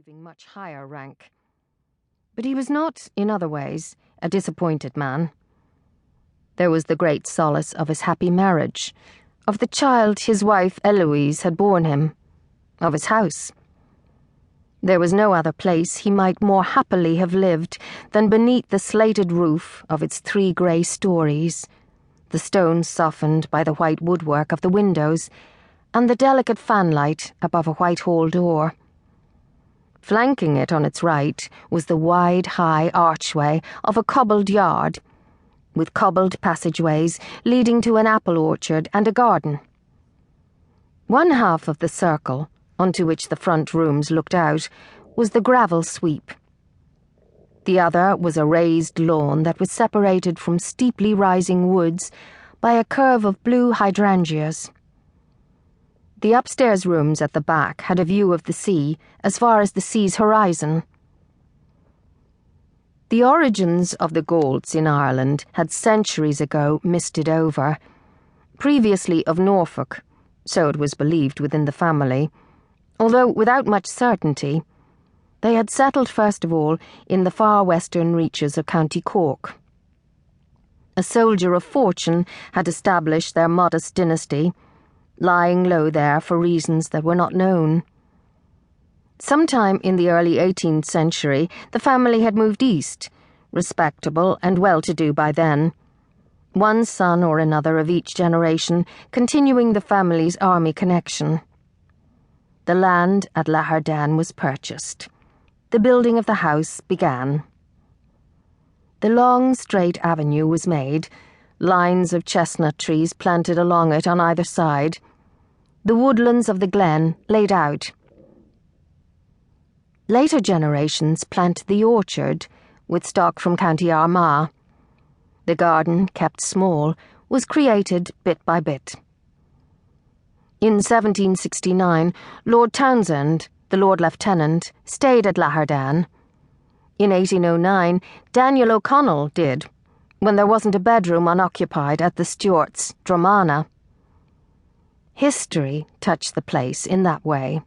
achieving much higher rank. But he was not, in other ways, a disappointed man. There was the great solace of his happy marriage, of the child his wife Eloise had borne him, of his house. There was no other place he might more happily have lived than beneath the slated roof of its 3 grey stories, the stones softened by the white woodwork of the windows, and the delicate fanlight above a white hall door. Flanking it on its right was the wide, high archway of a cobbled yard, with cobbled passageways leading to an apple orchard and a garden. One half of the circle, onto which the front rooms looked out, was the gravel sweep. The other was a raised lawn that was separated from steeply rising woods by a curve of blue hydrangeas. The upstairs rooms at the back had a view of the sea as far as the sea's horizon. The origins of the Gaults in Ireland had centuries ago misted over, previously of Norfolk, so it was believed within the family, although without much certainty. They had settled first of all in the far western reaches of County Cork. A soldier of fortune had established their modest dynasty, lying low there for reasons that were not known. Sometime in the early 18th century, the family had moved east, respectable and well-to-do by then, one son or another of each generation continuing the family's army connection. The land at Lahardane was purchased. The building of the house began. The long, straight avenue was made, lines of chestnut trees planted along it on either side, the woodlands of the glen laid out. Later generations planted the orchard, with stock from County Armagh. The garden, kept small, was created bit by bit. In 1769, Lord Townshend, the Lord Lieutenant, stayed at Lahardane. In 1809, Daniel O'Connell did, when there wasn't a bedroom unoccupied at the Stuarts' Dromana. History touched the place in that way.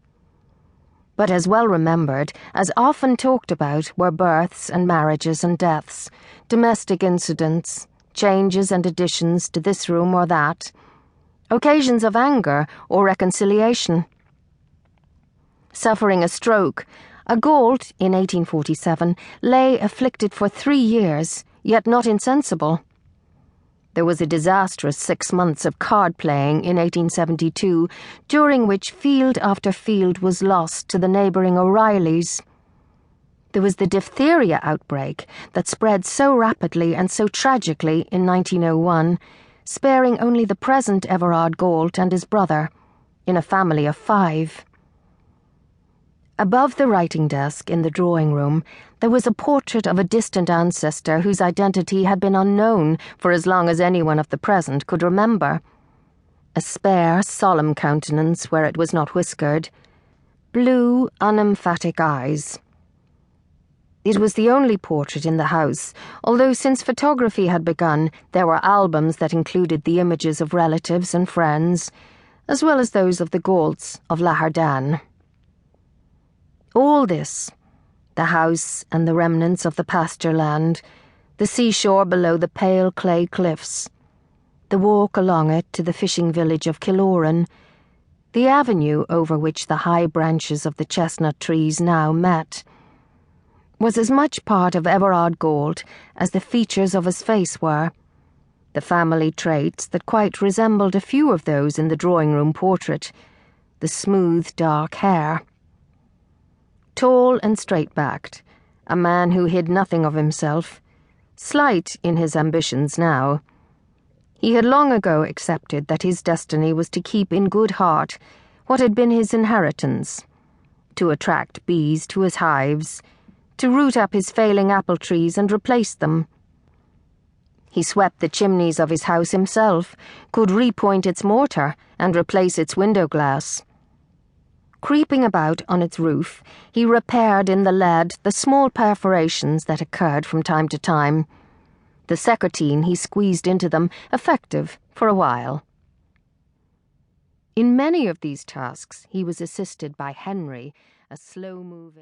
But as well remembered, as often talked about, were births and marriages and deaths, domestic incidents, changes and additions to this room or that, occasions of anger or reconciliation. Suffering a stroke, a Gault in 1847 lay afflicted for 3 years, yet not insensible. There was a disastrous 6 months of card-playing in 1872, during which field after field was lost to the neighbouring O'Reillys. There was the diphtheria outbreak that spread so rapidly and so tragically in 1901, sparing only the present Everard Gault and his brother, in a family of 5. Above the writing desk in the drawing-room, there was a portrait of a distant ancestor whose identity had been unknown for as long as anyone of the present could remember. A spare, solemn countenance where it was not whiskered, blue, unemphatic eyes. It was the only portrait in the house, although since photography had begun, there were albums that included the images of relatives and friends, as well as those of the Gaults of Lahardane. All this, the house and the remnants of the pasture land, the seashore below the pale clay cliffs, the walk along it to the fishing village of Killoran, the avenue over which the high branches of the chestnut trees now met, was as much part of Everard Gault as the features of his face were, the family traits that quite resembled a few of those in the drawing-room portrait, the smooth dark hair. Tall and straight-backed, a man who hid nothing of himself, slight in his ambitions now. He had long ago accepted that his destiny was to keep in good heart what had been his inheritance, to attract bees to his hives, to root up his failing apple trees and replace them. He swept the chimneys of his house himself, could repoint its mortar and replace its window glass. Creeping about on its roof, he repaired in the lead the small perforations that occurred from time to time. The secatine he squeezed into them, effective for a while. In many of these tasks he was assisted by Henry, a slow-moving